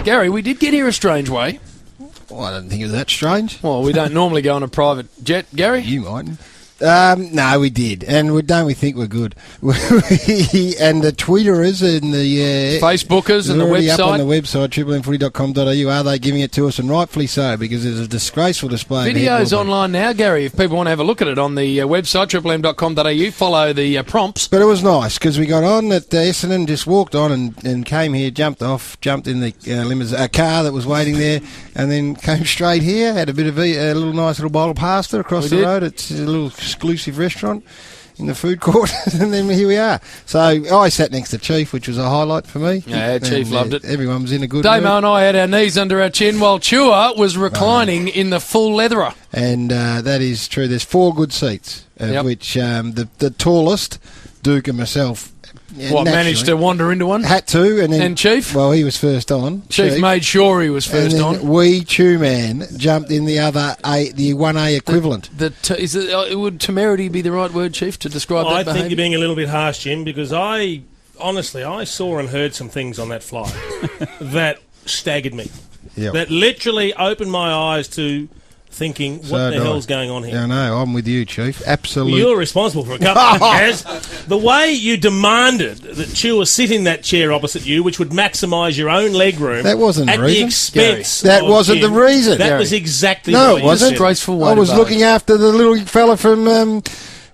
Gary, we did get here a strange way. Well, I don't think it was that strange. Well, we don't normally go on a private jet, Gary. You mightn't. No, we did. And don't we think we're good? And the Twitterers and the... Facebookers and the website. Up on the website, triplemmfooty.com.au. Are they giving it to us? And rightfully so, because there's a disgraceful display. Video's online now, Gary, if people want to have a look at it on the website, triplem.com.au. Follow the prompts. But it was nice, because we got on at Essendon, just walked on and came here, jumped in the limousine, car that was waiting there, and then came straight here, had a bit of a little nice little bowl of pasta across the road. It's a little exclusive restaurant in the food court, and then here we are. So I sat next to Chief, which was a highlight for me. Yeah, Chief loved it. Everyone was in a good Damo mood. and I had our knees under our chin while Chua was reclining in the full leatherer. And that is true. There's 4 good seats, of which the tallest, Duke and myself, managed to wander into one? Had to. And then Chief? Well, he was first on. Chief made sure he was first on. Chew Man jumped in the other the 1A equivalent. Would temerity be the right word, Chief, to describe that behaviour? I think you're being a little bit harsh, Jim, because I saw and heard some things on that flight that staggered me. Yep. That literally opened my eyes to thinking, what the hell's going on here? Yeah, no, I'm with you, Chief. Absolutely. Well, you're responsible for a couple of Gaz. The way you demanded that Chua sit in that chair opposite you, which would maximise your own leg room. That wasn't the reason. At the expense That wasn't Jim, the reason. That was exactly no, what it wasn't. Graceful way I was looking after the little fella from...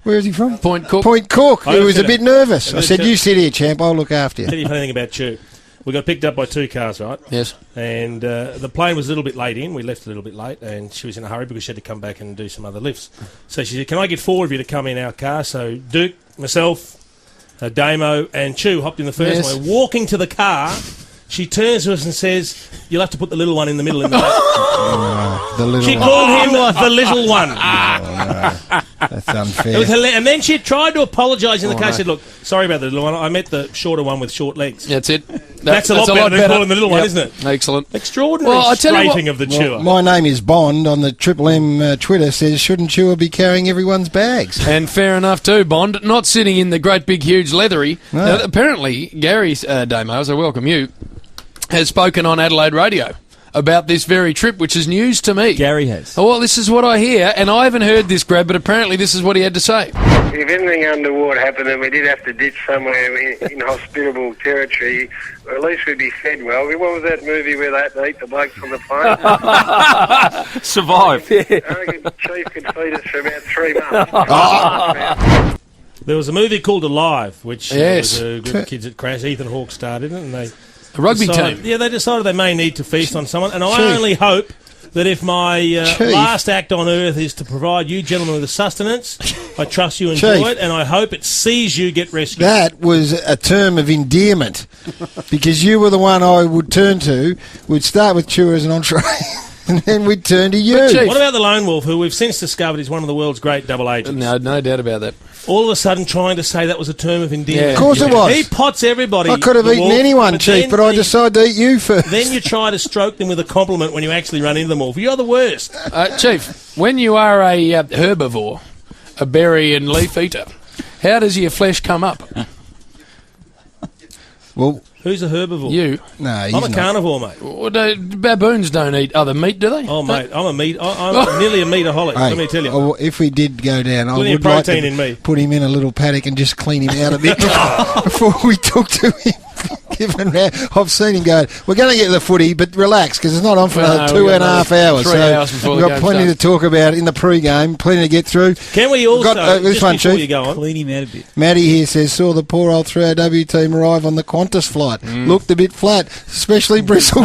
where is he from? Point Cook. Point Cook, who was a bit nervous. I said, you sit here, champ, I'll look after you. Tell you a funny thing about Chew. We got picked up by 2 cars, right? Yes. And the plane was a little bit late in. We left a little bit late, and she was in a hurry because she had to come back and do some other lifts. So she said, can I get 4 of you to come in our car? So Duke, myself, Damo, and Chew hopped in the first one. We're walking to the car. She turns to us and says, you'll have to put the little one in the middle. In the back. She called him the little one. No. That's unfair. It was hilarious. And then she tried to apologise in the case. She said, look, sorry about the little one. I meant the shorter one with short legs. That's it. That's a lot better than calling the little one, isn't it? Excellent. Extraordinary strafing of the chewer. My name is Bond on the Triple M Twitter says, shouldn't Chewer be carrying everyone's bags? And fair enough too, Bond. Not sitting in the great big huge leathery. No. Now, apparently, Gary Damo, as I welcome you, has spoken on Adelaide radio about this very trip, which is news to me. Gary has. Oh, well, this is what I hear, and I haven't heard this, Grab, but apparently this is what he had to say. If anything underwater happened and we did have to ditch somewhere in hospitable territory, at least we'd be fed well. What was that movie where they had to eat the blokes on the plane? Survive. I reckon Chief could feed us for about 3 months. There was a movie called Alive, which was a group of kids that crashed. Ethan Hawke starred in it, and they... A rugby team. Yeah, they decided they may need to feast on someone, and I only hope that if my last act on earth is to provide you gentlemen with a sustenance, I trust you enjoy it, and I hope it sees you get rescued. That was a term of endearment, because you were the one I would turn to. We'd start with Chewer as an entree, and then we'd turn to you. What about the Lone Wolf, who we've since discovered is one of the world's great double agents? No doubt about that. All of a sudden trying to say that was a term of endearment. Yeah. Of course it was. He pots everybody. I could have eaten anyone, Chief, but I decided to eat you first. Then you try to stroke them with a compliment when you actually run into them all. You're the worst. Chief, when you are a herbivore, a berry and leaf eater, how does your flesh come up? Well, who's a herbivore? You. No, he's I'm a carnivore, mate. Well, baboons don't eat other meat, do they? Oh, mate, I'm nearly a meataholic, let me tell you. If we did go down, I Plenty would of protein like to in me. put him in a little paddock and just clean him out a bit before we talk to him. I've seen him go, we're going to get the footy, but relax, because it's not on for another 2.5 hours. 3 hours before we've got plenty to talk about in the pre-game, plenty to get through. Can we also, this one, before Chief, you go on, clean him out a bit. Matty here says, saw the poor old 3AW team arrive on the Qantas flight. Looked a bit flat, especially Bristol.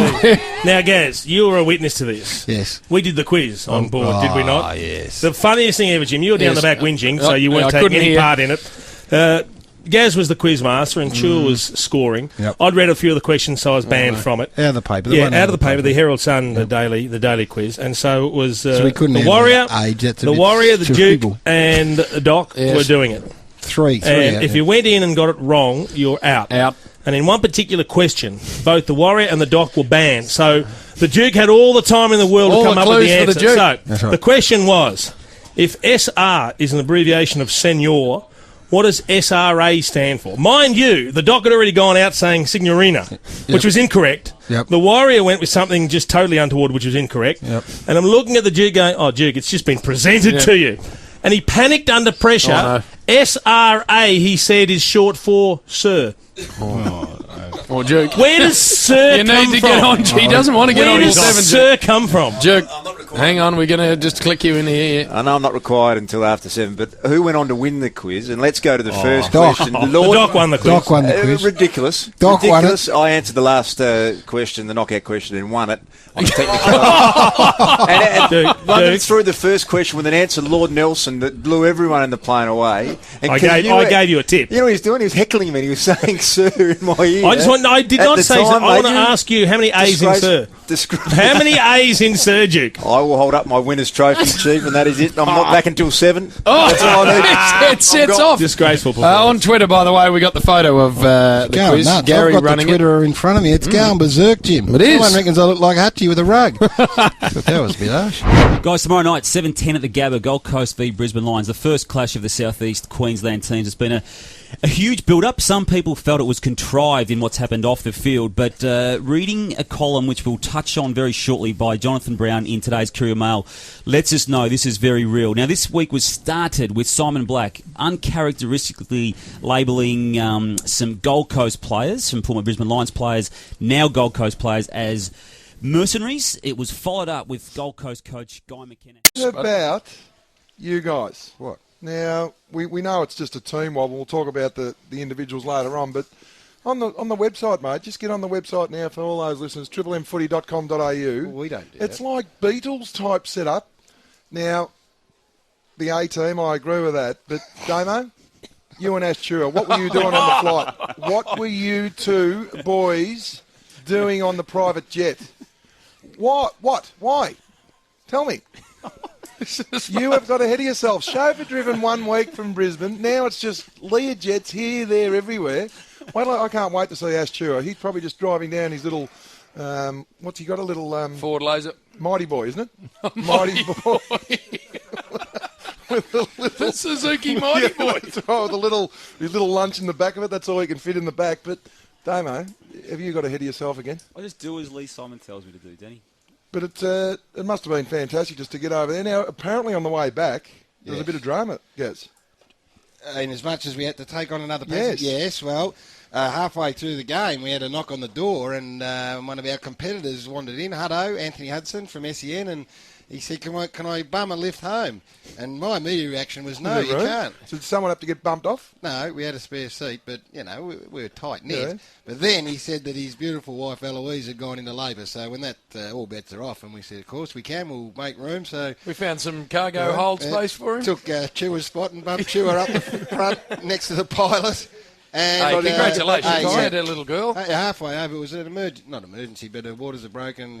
Now, Gaz, you were a witness to this. Yes. We did the quiz on board, did we not? Ah, yes. The funniest thing ever, Jim, you were down the back whinging, so you weren't taking any part in it. Gaz was the quiz master and Chua was scoring. Yep. I'd read a few of the questions, so I was banned from it. Out of the paper. Out of the paper, the Herald Sun, the daily quiz. And so it was so we couldn't the Warrior, the Duke, and the Doc were doing it. Three. And if you went in and got it wrong, you're out. And in one particular question, both the Warrior and the Doc were banned. So the Duke had all the time in the world to come up with the answer. So the question was, if SR is an abbreviation of Senor, What does SRA stand for? Mind you, the doc had already gone out saying Signorina, which was incorrect. Yep. The Warrior went with something just totally untoward, which was incorrect. Yep. And I'm looking at the Duke going, oh, Duke, it's just been presented to you. And he panicked under pressure. Oh, no. SRA, he said, is short for Sir. Or Duke. Where does Sir You come need to from? get on. He doesn't want to get Where on his does 7. Sir come from? Duke, hang on. We're going to just click you in here. I know I'm not required until after 7, but who went on to win the quiz? And let's go to the first Doc. question. The Doc won the quiz. Doc won the quiz. Ridiculous. Doc won Ridiculous. I answered the last question, the knockout question, and won it on a technical. and Duke, running Duke. through the first question with an answer, Lord Nelson, that blew everyone in the plane away. And I gave you a tip. You know what he was doing? He was heckling me. He was saying "sir" in my ear. I did not say Sir. I want to ask you how many A's in Sir? How many A's in Sir, Duke? I will hold up my winner's trophy, Chief, and that is it. I'm not back until 7. That's all I need. It sets off. Disgraceful performance. On Twitter, by the way, we got the photo of the Going quiz. nuts. Gary I've got running the Twitter in front of me. It's going berserk, Jim. It is. Someone reckons I look like Hutchie with a rug. But that was a bit harsh. Guys, tomorrow night, 7:10 at the Gabba, Gold Coast v Brisbane Lions, the first clash of the Southeast Queensland teams. It's been a huge build-up. Some people felt it was contrived in what's happened off the field, but reading a column which we'll touch on very shortly by Jonathan Brown in today's Courier Mail lets us know this is very real. Now, this week was started with Simon Black uncharacteristically labelling some Gold Coast players, some former Brisbane Lions players, now Gold Coast players, as mercenaries. It was followed up with Gold Coast coach Guy McKenna. About you guys. What? Now, we know it's just a team wobble. We'll talk about the individuals later on, but on the website, mate, just get on the website now for all those listeners, triplemmfooty.com.au. Well, we don't do It's that. like Beatles-type setup. Now, the A-team, I agree with that, but Damo, you and Ashtura, what were you doing on the flight? What were you two boys doing on the private jet? What? Why? Tell me. You have got ahead of yourself. Chauffeur driven 1 week from Brisbane. Now it's just Lear jets here, there, everywhere. I can't wait to see Ashtura. He's probably just driving down his little, what's he got? A little Ford Laser. Mighty Boy, isn't it? Mighty Boy. With a little The Suzuki Mighty Boy. his little lunch in the back of it. That's all he can fit in the back. But Damo, have you got ahead of yourself again? I just do as Lee Simon tells me to do, Danny. But it must have been fantastic just to get over there. Now, apparently on the way back, there was a bit of drama, Gaz. In as much as we had to take on another passenger. Yes, well, halfway through the game, we had a knock on the door, and one of our competitors wandered in, Anthony Hudson from SEN, and he said, can I bum a lift home? And my immediate reaction was, no, you can't. So did someone have to get bumped off? No, we had a spare seat, but, we were tight-knit. Yeah. But then he said that his beautiful wife, Eloise, had gone into labour. So when that all bets are off, and we said, of course we can, we'll make room. So We found some cargo hold space for him. took Chewer's spot and bumped Chewer up the front next to the pilot. And Hey, congratulations. hey, You yeah. had a little girl. Halfway over, it was an not emergency, but waters are broken.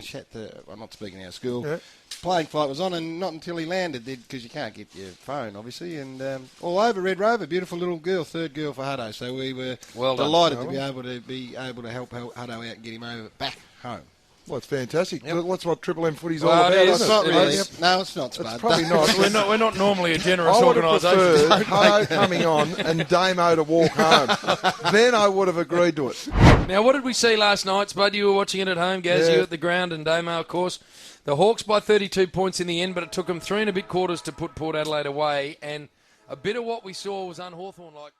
I'm not speaking our school. Yeah. Plane flight was on, and not until he landed, because you can't get your phone, obviously. And all over Red Rover, beautiful little girl, third girl for Hutto. So we were Well done. delighted to be able to help Hutto out and get him over back home. Well, it's fantastic. Yep. That's what Triple M Footy's Well, all about, it is. isn't It's not It really. is. No, it's not, Spud. It's probably not. We're not normally a generous I would have organisation. preferred Hutto coming on and Damo to walk home. Then I would have agreed to it. Now, what did we see last night, Spud? You were watching it at home, Gaz, Yeah. you at the ground, and Damo, of course. The Hawks by 32 points in the end, but it took them 3 1/2 quarters to put Port Adelaide away, and a bit of what we saw was un-Hawthorn-like.